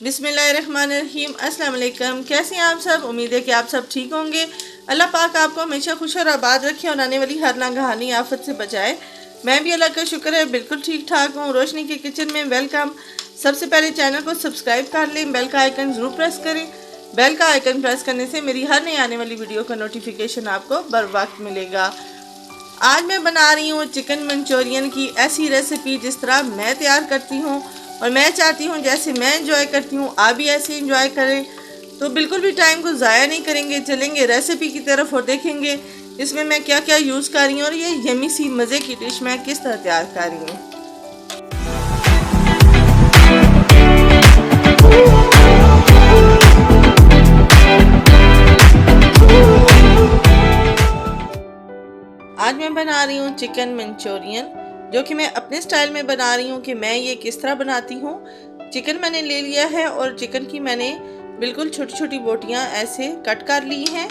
बिस्मिल्लाहिर्रहमानिर्रहीम। अस्सलाम वालेकुम। कैसे हैं आप सब? उम्मीद है कि आप सब ठीक होंगे। अल्लाह पाक आपको हमेशा खुश और आबाद रखे और आने वाली हर नागहानी आफत से बचाए। मैं भी अल्लाह का शुक्र है बिल्कुल ठीक ठाक हूँ। रोशनी के किचन में वेलकम। सबसे पहले चैनल को सब्सक्राइब कर लें, बेल का आइकन ज़रूर प्रेस करें। बेल का आइकन प्रेस करने से मेरी हर नई आने वाली वीडियो का नोटिफिकेशन आपको बर वक्त मिलेगा। आज मैं बना रही हूँ चिकन मंचूरियन की ऐसी रेसिपी जिस तरह मैं तैयार करती हूँ और मैं चाहती हूँ जैसे मैं एंजॉय करती हूँ आप भी ऐसे एंजॉय करें। तो बिल्कुल भी टाइम को ज़ाया नहीं करेंगे, चलेंगे रेसिपी की तरफ और देखेंगे इसमें मैं क्या क्या यूज़ कर रही हूँ और ये यमी सी मज़े की डिश मैं किस तरह तैयार कर रही हूँ। आज मैं बना रही हूँ चिकन मंचूरियन, जो कि मैं अपने स्टाइल में बना रही हूँ कि मैं ये किस तरह बनाती हूँ। चिकन मैंने ले लिया है और चिकन की मैंने बिल्कुल छोटी छोटी बोटियाँ ऐसे कट कर ली हैं।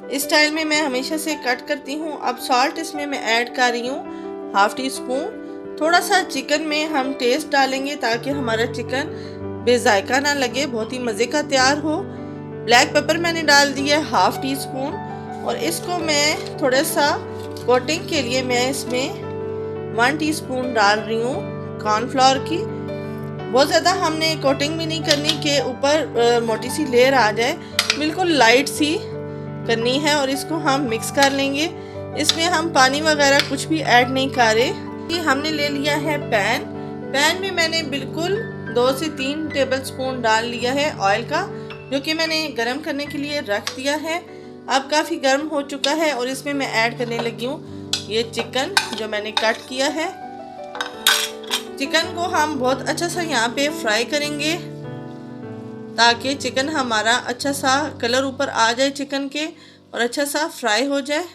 इस स्टाइल में मैं हमेशा से कट करती हूँ। अब सॉल्ट इसमें मैं ऐड कर रही हूँ हाफ टी स्पून। थोड़ा सा चिकन में हम टेस्ट डालेंगे ताकि हमारा चिकन बेजायका ना लगे, बहुत ही मज़े का तैयार हो। ब्लैक पेपर मैंने डाल दिया हाफ टी स्पून और इसको मैं थोड़ा सा कोटिंग के लिए मैं इसमें 1 टीस्पून डाल रही हूँ कॉर्नफ्लोर की। बहुत ज़्यादा हमने कोटिंग भी नहीं करनी कि ऊपर मोटी सी लेयर आ जाए, बिल्कुल लाइट सी करनी है और इसको हम मिक्स कर लेंगे। इसमें हम पानी वगैरह कुछ भी ऐड नहीं कर रहे। हमने ले लिया है पैन में मैंने बिल्कुल 2 से 3 टेबल स्पून डाल लिया है ऑयल का, जो कि मैंने गरम करने के लिए रख दिया है। अब काफ़ी गर्म हो चुका है और इसमें मैं ऐड करने लगी हूँ ये चिकन जो मैंने कट किया है। चिकन को हम बहुत अच्छा सा यहाँ पे फ्राई करेंगे ताकि चिकन हमारा अच्छा सा कलर ऊपर आ जाए चिकन के और अच्छा सा फ्राई हो जाए।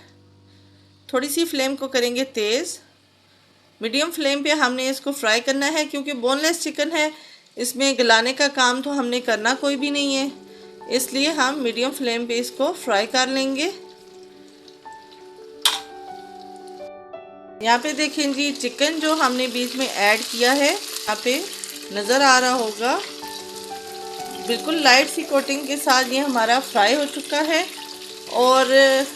थोड़ी सी फ्लेम को करेंगे तेज़, मीडियम फ्लेम पे हमने इसको फ्राई करना है क्योंकि बोनलेस चिकन है, इसमें गलाने का काम तो हमने करना कोई भी नहीं है, इसलिए हम मीडियम फ्लेम पे इसको फ्राई कर लेंगे। यहाँ पे देखें जी चिकन जो हमने बीच में ऐड किया है, यहाँ पे नज़र आ रहा होगा बिल्कुल लाइट सी कोटिंग के साथ ये हमारा फ्राई हो चुका है और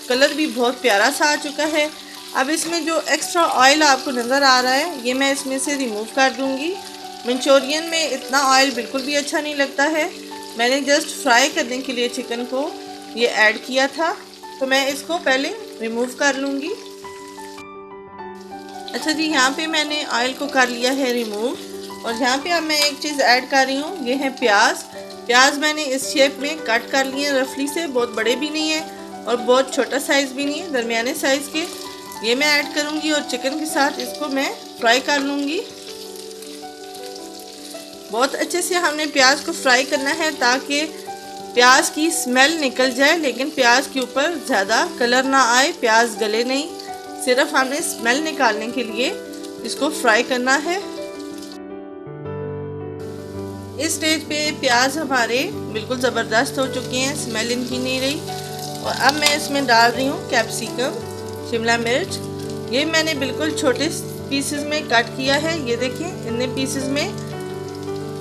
कलर भी बहुत प्यारा सा आ चुका है। अब इसमें जो एक्स्ट्रा ऑयल आपको नज़र आ रहा है ये मैं इसमें से रिमूव कर दूँगी। मंचूरियन में इतना ऑयल बिल्कुल भी अच्छा नहीं लगता है, मैंने जस्ट फ्राई करने के लिए चिकन को ये ऐड किया था, तो मैं इसको पहले रिमूव कर लूँगी। अच्छा जी, यहाँ पे मैंने ऑयल को कर लिया है रिमूव और यहाँ पे अब मैं एक चीज़ ऐड कर रही हूँ, ये है प्याज मैंने इस शेप में कट कर लिए हैं रफली से, बहुत बड़े भी नहीं है और बहुत छोटा साइज़ भी नहीं है, दरमियाने साइज़ के। ये मैं ऐड करूँगी और चिकन के साथ इसको मैं फ्राई कर लूँगी। बहुत अच्छे से हमने प्याज को फ्राई करना है ताकि प्याज की स्मेल निकल जाए, लेकिन प्याज के ऊपर ज़्यादा कलर ना आए, प्याज गले नहीं, सिर्फ हमने स्मेल निकालने के लिए इसको फ्राई करना है। इस स्टेज पे प्याज हमारे बिल्कुल ज़बरदस्त हो चुके हैं, स्मेल इनकी नहीं रही। और अब मैं इसमें डाल रही हूँ कैप्सिकम, शिमला मिर्च। ये मैंने बिल्कुल छोटे पीसेस में कट किया है, ये देखिए इतने पीसेस में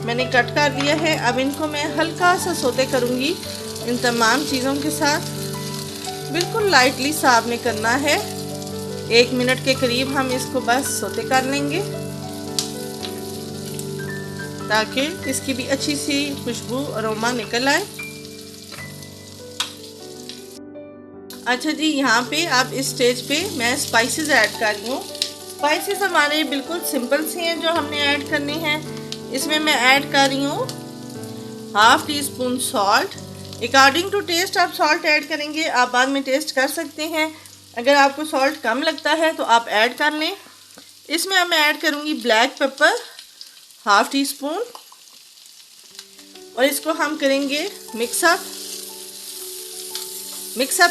मैंने कट कर दिया है। अब इनको मैं हल्का सा सोते करूँगी इन तमाम चीज़ों के साथ, बिल्कुल लाइटली सा आपने करना है। 1 मिनट के करीब हम इसको बस सोते कर लेंगे ताकि इसकी भी अच्छी सी खुशबू अरोमा निकल आए। अच्छा जी, यहाँ पे अब इस स्टेज पे मैं स्पाइसेस ऐड कर रही हूँ। स्पाइसेस हमारे बिल्कुल सिंपल से हैं जो हमने ऐड करने हैं। इसमें मैं ऐड कर रही हूँ half teaspoon salt. According to taste आप सॉल्ट ऐड करेंगे, आप बाद में टेस्ट कर सकते हैं, अगर आपको सॉल्ट कम लगता है तो आप ऐड कर लें। इसमें अब मैं ऐड करूँगी black pepper half tea spoon और इसको हम करेंगे मिक्सअप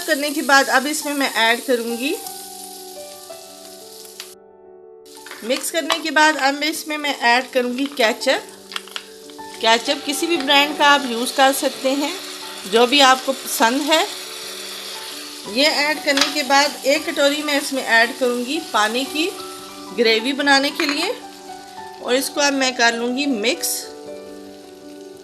करने के बाद अब इसमें मैं ऐड करूँगी, मिक्स करने के बाद अब इसमें मैं ऐड करूँगी केचप किसी भी ब्रांड का आप यूज़ कर सकते हैं, जो भी आपको पसंद है। ये ऐड करने के बाद 1 कटोरी मैं इसमें ऐड करूँगी पानी की ग्रेवी बनाने के लिए और इसको अब मैं कर लूँगी मिक्स।